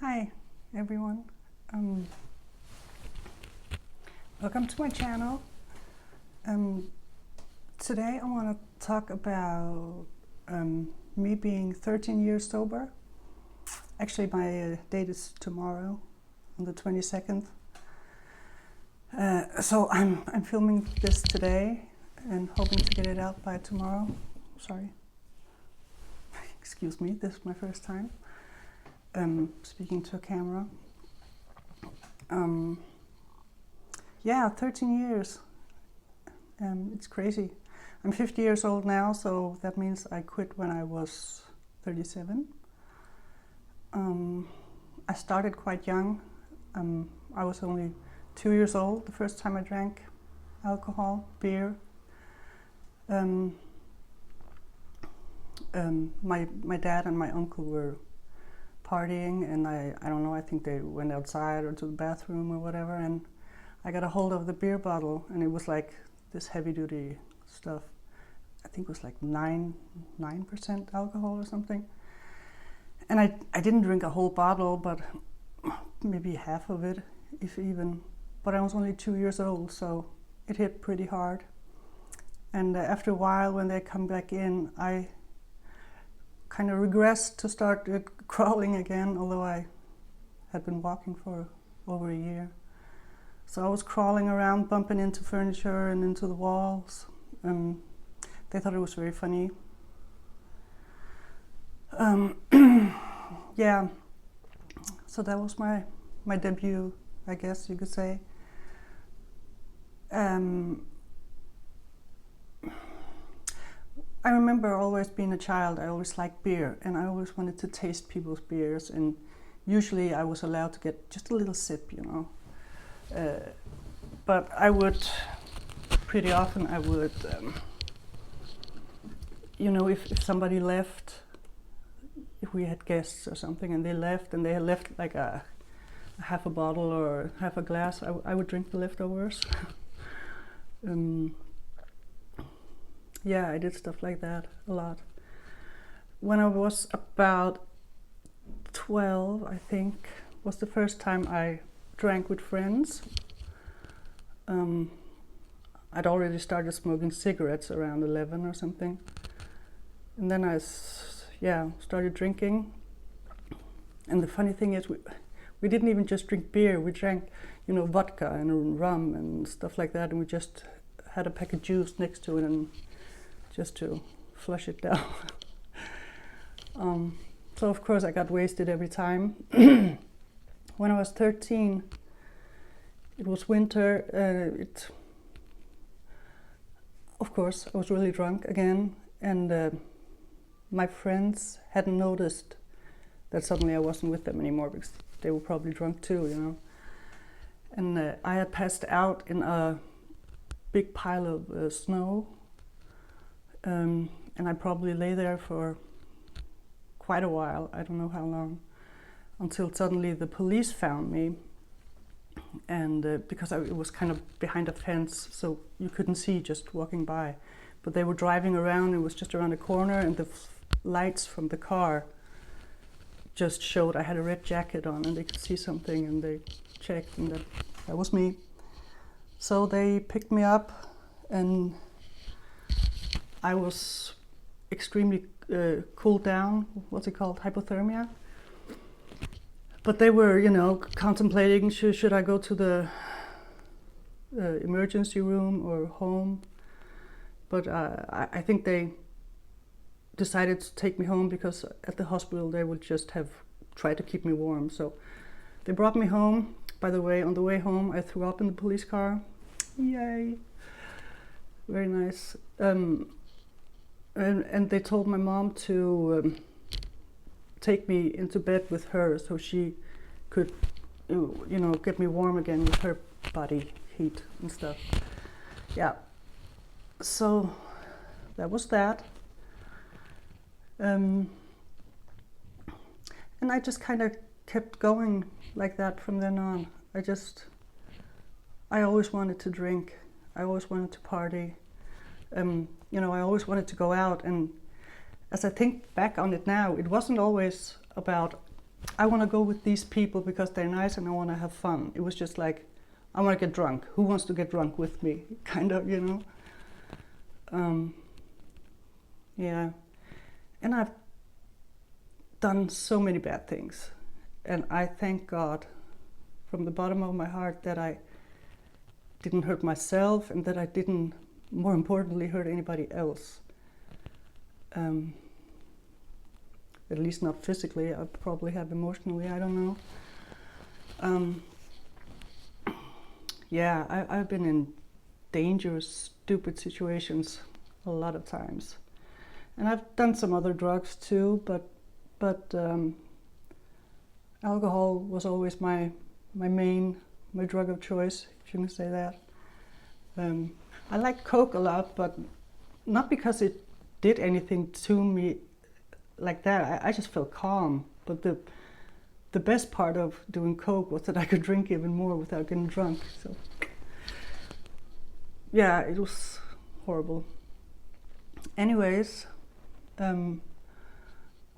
Hi everyone, welcome to my channel. Today I want to talk about me being 13 years sober. Actually my date is tomorrow on the 22nd. So I'm filming this today and hoping to get it out by tomorrow. Sorry. Excuse me, this is my first time speaking to a camera. Yeah, 13 years. It's crazy. I'm 50 years old now, so that means I quit when I was 37. I started quite young. I was only 2 years old the first time I drank alcohol, beer. My dad and my uncle were partying, and I don't know, I think they went outside or to the bathroom or whatever, and I got a hold of the beer bottle, and it was like this heavy duty stuff. I think it was like 9% alcohol or something. And I didn't drink a whole bottle, but maybe half of it, if even. But I was only 2 years old, so it hit pretty hard. And after a while, when they come back in, I kind of regressed to start crawling again, although I had been walking for over a year. So I was crawling around, bumping into furniture and into the walls. They thought it was very funny. Yeah, so that was my debut, I guess you could say. I remember always being a child, I always liked beer, and I always wanted to taste people's beers, and usually I was allowed to get just a little sip, you know. But I would, pretty often I would, you know, if somebody left, if we had guests or something and they left and they had left like a half a bottle or half a glass, I would drink the leftovers. Yeah, I did stuff like that a lot. When I was about 12, I think, was the first time I drank with friends. I'd already started smoking cigarettes around 11 or something. And then I started drinking. And the funny thing is, we didn't even just drink beer, we drank, you know, vodka and rum and stuff like that, and we just had a pack of juice next to it and just to flush it down. So of course I got wasted every time. When I was 13, it was winter. Of course, I was really drunk again, and my friends hadn't noticed that suddenly I wasn't with them anymore, because they were probably drunk too, you know. And I had passed out in a big pile of snow. And I probably lay there for quite a while, I don't know how long, until suddenly the police found me. And because it was kind of behind a fence, so you couldn't see just walking by. But they were driving around, it was just around the corner, and the lights from the car just showed I had a red jacket on, and they could see something, and they checked, and that was me. So they picked me up, and I was extremely cooled down. What's it called? Hypothermia. But they were, you know, contemplating, should I go to the emergency room or home? But I think they decided to take me home, because at the hospital they would just have tried to keep me warm. So they brought me home. By the way, on the way home I threw up in the police car. Yay! Very nice. And they told my mom to take me into bed with her, so she could, you know, get me warm again with her body heat and stuff. Yeah. So that was that. And I just kind of kept going like that from then on. I always wanted to drink. I always wanted to party. You know, I always wanted to go out, and as I think back on it now, it wasn't always about I want to go with these people because they're nice and I want to have fun. It was just like, I want to get drunk. Who wants to get drunk with me? Kind of, you know. Yeah, and I've done so many bad things, and I thank God from the bottom of my heart that I didn't hurt myself and that I didn't, more importantly, hurt anybody else. At least not physically. I probably have emotionally, I don't know. Yeah, I've been in dangerous, stupid situations a lot of times. And I've done some other drugs too, but alcohol was always my drug of choice, if you can say that. I liked Coke a lot, but not because it did anything to me like that. I just felt calm. But the best part of doing Coke was that I could drink even more without getting drunk. So yeah, it was horrible. Anyways, I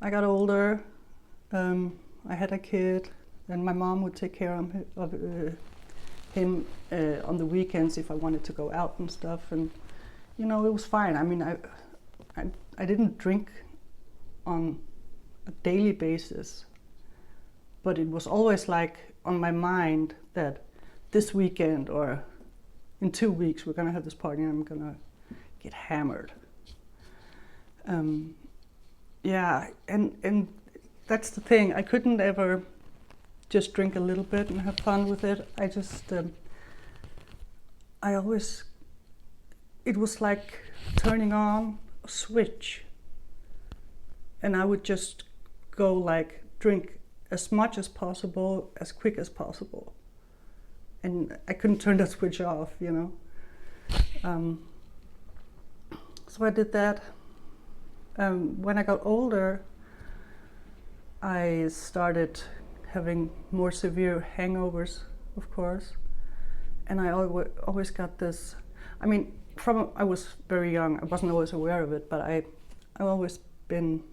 got older. I had a kid, and my mom would take care of him on the weekends if I wanted to go out and stuff. And you know, it was fine. I mean, I didn't drink on a daily basis, but it was always like on my mind that this weekend or in 2 weeks we're gonna have this party and I'm gonna get hammered. Yeah, and that's the thing. I couldn't ever just drink a little bit and have fun with it. I just, it was like turning on a switch, and I would just go like drink as much as possible, as quick as possible. And I couldn't turn that switch off, you know. So I did that. When I got older, I started having more severe hangovers, of course. And I always got this, I mean, from I was very young, I wasn't always aware of it, but I've always been,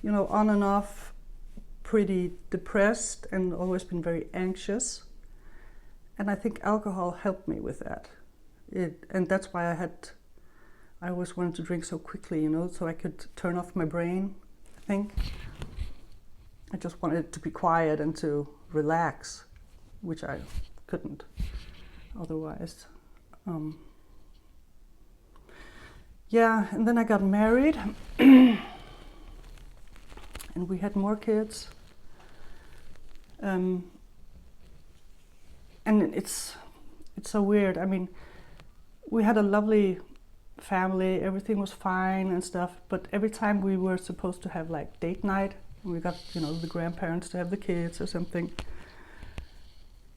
you know, on and off pretty depressed and always been very anxious. And I think alcohol helped me with that. And that's why I always wanted to drink so quickly, you know, so I could turn off my brain, I think. I just wanted it to be quiet and to relax, which I couldn't otherwise. Yeah, and then I got married and we had more kids. And it's so weird. I mean, we had a lovely family, everything was fine and stuff, but every time we were supposed to have like date night, we got, you know, the grandparents to have the kids or something,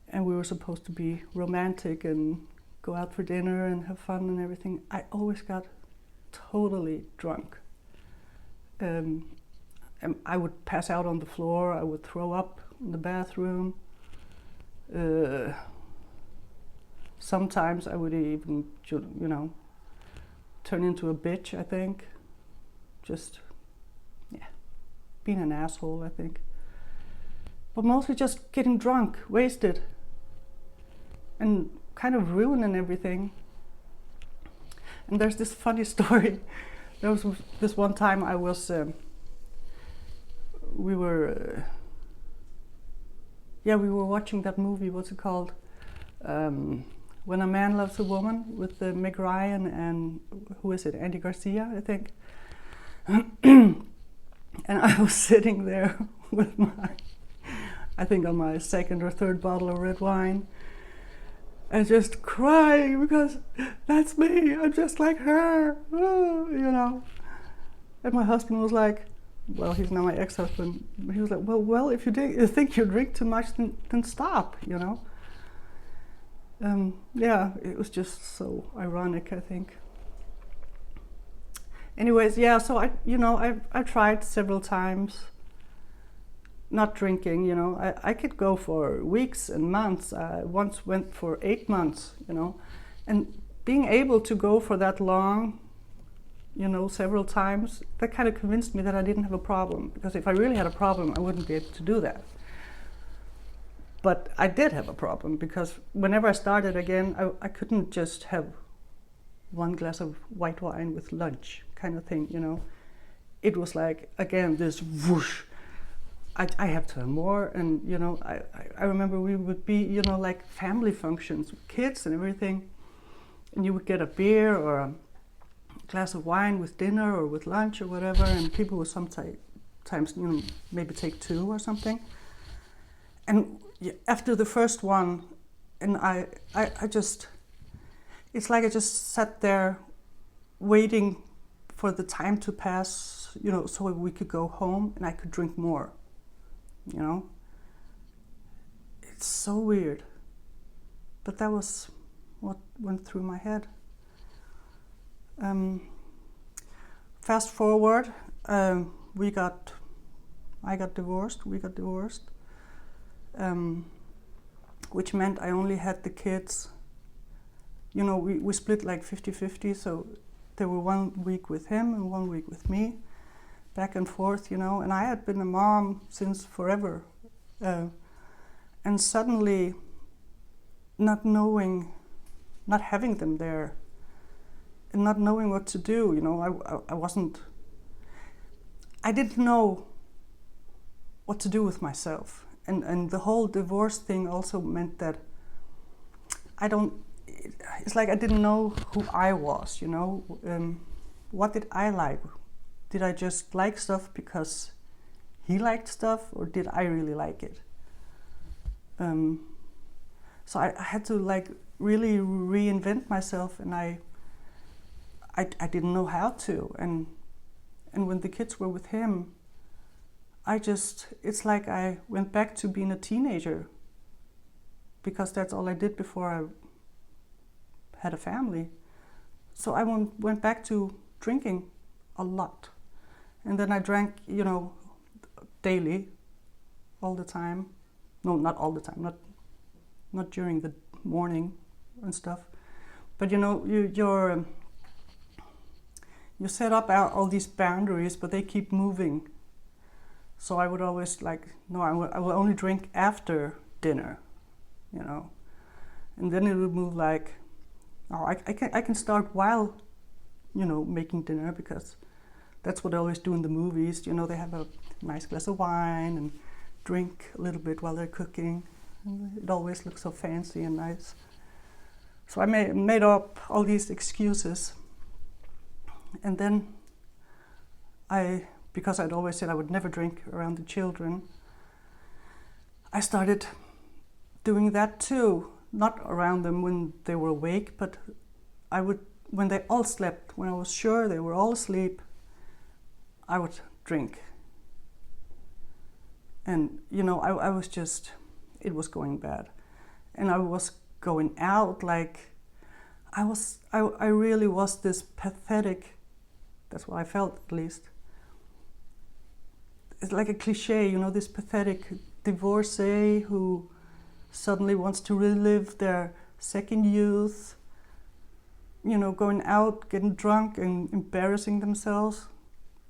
and we were supposed to be romantic and go out for dinner and have fun and everything, I always got totally drunk. And I would pass out on the floor, I would throw up in the bathroom. Sometimes I would even, you know, turn into a bitch, I think. Just, yeah, being an asshole, I think. But mostly just getting drunk, wasted, and kind of ruining everything. And there's this funny story. There was this one time I was, we were watching that movie, what's it called? When a Man Loves a Woman, with Meg Ryan and, who is it, Andy Garcia, I think. And I was sitting there with I think on my second or third bottle of red wine, and just crying because that's me, I'm just like her, you know. And my husband was like, well, he's now my ex-husband, he was like, well, if you think you drink too much, then stop, you know. Yeah, it was just so ironic, I think. Anyways, yeah, so I tried several times not drinking, you know. I could go for weeks and months. I once went for 8 months, you know. And being able to go for that long several times, that kind of convinced me that I didn't have a problem. Because if I really had a problem, I wouldn't be able to do that. But I did have a problem, because whenever I started again, I couldn't just have one glass of white wine with lunch kind of thing, It was like, again, this whoosh. I have to have more, and I remember we would be, like family functions with kids and everything, and you would get a beer or a glass of wine with dinner or with lunch or whatever, and people would sometimes, maybe take two or something. And after the first one, and I just, it's like I just sat there waiting for the time to pass, so we could go home and I could drink more. It's so weird, but that was what went through my head. Fast forward, I got divorced, we got divorced, which meant I only had the kids, we split like 50-50, so there were 1 week with him and 1 week with me, back and forth, and I had been a mom since forever. And suddenly, not having them there, and not knowing what to do, I didn't know what to do with myself. And the whole divorce thing also meant that it's like I didn't know who I was, what did I like? Did I just like stuff because he liked stuff, or did I really like it? So I had to really reinvent myself, and I didn't know how to. And when the kids were with him, it's like I went back to being a teenager, because that's all I did before I had a family. So I went back to drinking a lot. And then I drank, daily, all the time. No, not all the time, not during the morning and stuff. But you set up all these boundaries, but they keep moving. So I would always I will only drink after dinner, And then it would move I can start while, making dinner, because that's what I always do in the movies. They have a nice glass of wine and drink a little bit while they're cooking. And it always looks so fancy and nice. So I made up all these excuses. And then because I'd always said I would never drink around the children, I started doing that too. Not around them when they were awake, but when they all slept, when I was sure they were all asleep, I would drink. And I was just, it was going bad. And I was going out I really was this pathetic, that's what I felt at least. It's like a cliche, this pathetic divorcee who suddenly wants to relive their second youth, going out, getting drunk and embarrassing themselves.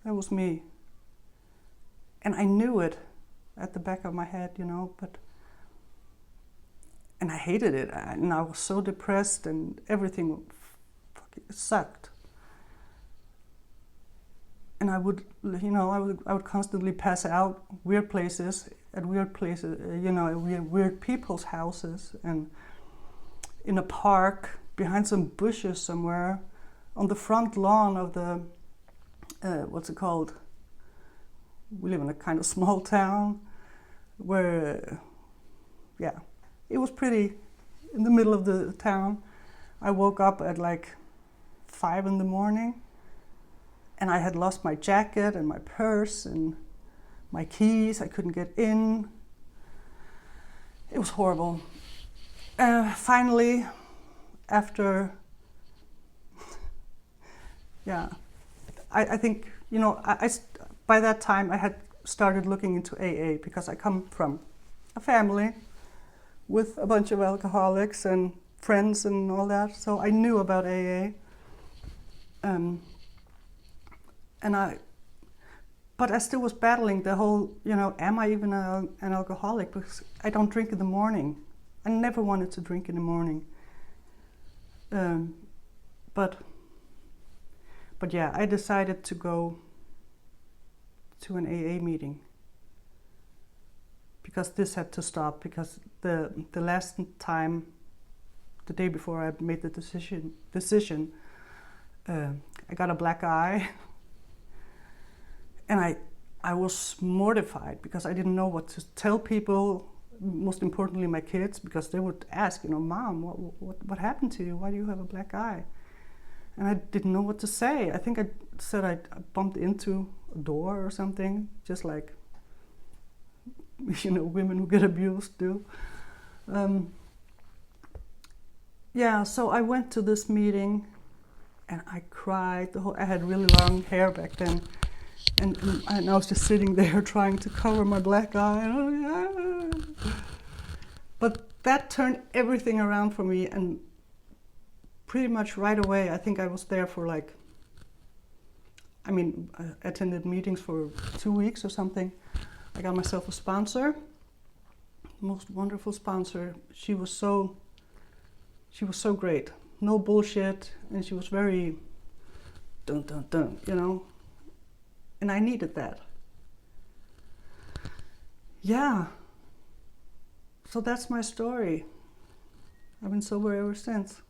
That was me. And I knew it at the back of my head, and I hated it, and I was so depressed, and everything fucking sucked. And I would constantly pass out weird places, at weird people's houses, and in a park, behind some bushes somewhere, on the front lawn of the, what's it called? We live in a kind of small town where, it was pretty in the middle of the town. I woke up at 5 a.m, and I had lost my jacket and my purse and my keys. I couldn't get in. It was horrible. Finally, after, I think, by that time I had started looking into AA, because I come from a family with a bunch of alcoholics and friends and all that, so I knew about AA. But I still was battling the whole, am I even an alcoholic? Because I don't drink in the morning. I never wanted to drink in the morning. But yeah, I decided to go to an AA meeting because this had to stop, because the last time, the day before I made the decision, I got a black eye. And I was mortified because I didn't know what to tell people, most importantly my kids, because they would ask, Mom, what happened to you? Why do you have a black eye? And I didn't know what to say. I think I said I bumped into a door or something, just like, women who get abused do. So I went to this meeting and I cried. I had really long hair back then. And I was just sitting there trying to cover my black eye. But that turned everything around for me, and pretty much right away, I think I was there for I attended meetings for 2 weeks or something. I got myself a sponsor, most wonderful sponsor. She was so great, no bullshit, and she was very dun dun dun, and I needed that. Yeah. So that's my story. I've been sober ever since.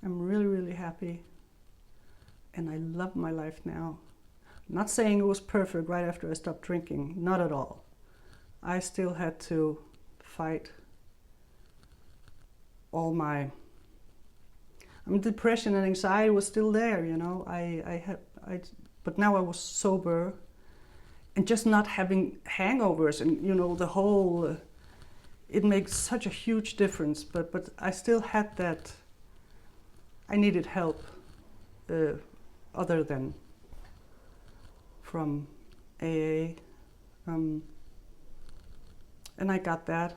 I'm really, really happy. And I love my life now. I'm not saying it was perfect right after I stopped drinking. Not at all. I still had to fight all my... depression and anxiety was still there, but now I was sober, and just not having hangovers, and the whole, it makes such a huge difference. But I still had that. I needed help, other than from AA, and I got that,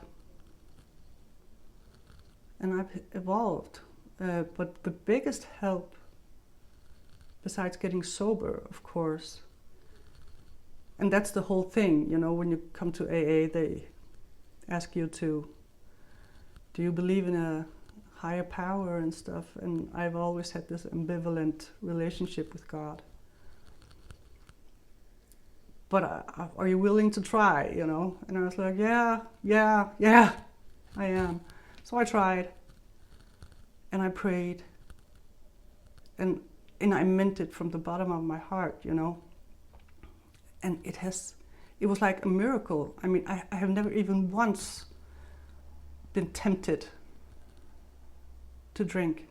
and I've evolved. But the biggest help, besides getting sober, of course, and that's the whole thing, when you come to AA, they ask you do you believe in a higher power and stuff? And I've always had this ambivalent relationship with God. But are you willing to try, And I was like, yeah, I am. So I tried, and I prayed, and I meant it from the bottom of my heart, And it was like a miracle. I have never even once been tempted to drink.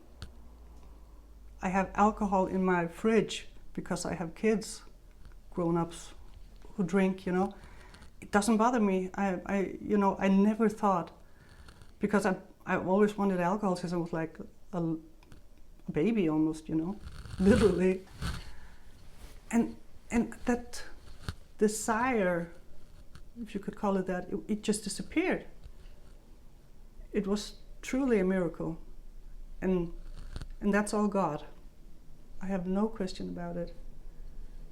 I have alcohol in my fridge because I have kids, grown-ups, who drink, It doesn't bother me. I never thought, because I've always wanted alcohol since I was like a baby almost, literally. And that desire, if you could call it that, it just disappeared. It was truly a miracle. And that's all God. I have no question about it.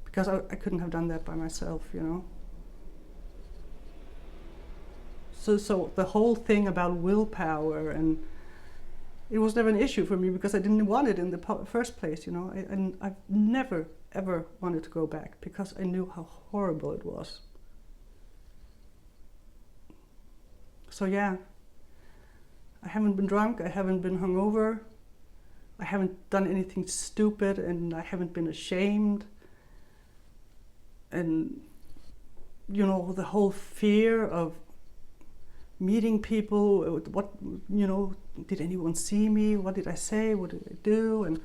Because I couldn't have done that by myself, So the whole thing about willpower, and it was never an issue for me because I didn't want it in the first place, And I've never, ever wanted to go back because I knew how horrible it was. So yeah, I haven't been drunk, I haven't been hungover, I haven't done anything stupid, and I haven't been ashamed. And, the whole fear of meeting people, what, did anyone see me? What did I say? What did I do? And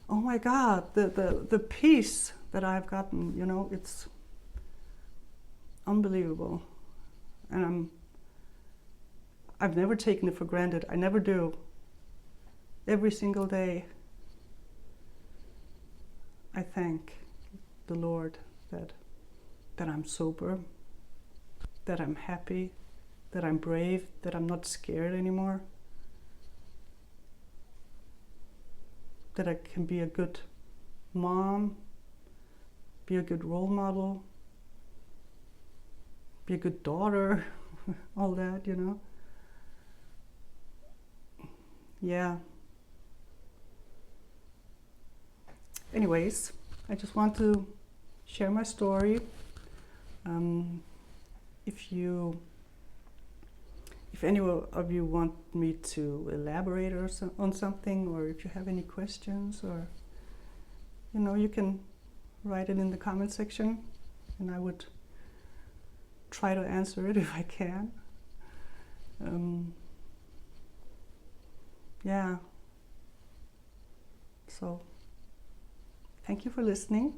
oh my God, the peace that I've gotten, it's unbelievable. And I've never taken it for granted. I never do. Every single day, I thank the Lord that I'm sober, that I'm happy, that I'm brave, that I'm not scared anymore, that I can be a good mom, be a good role model, be a good daughter, all that, you know. Yeah. Anyways, I just want to share my story. If any of you want me to elaborate on something, or if you have any questions, or you know, you can write it in the comment section, and I would try to answer it if I can. Yeah. So, thank you for listening.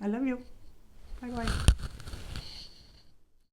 I love you. Bye bye.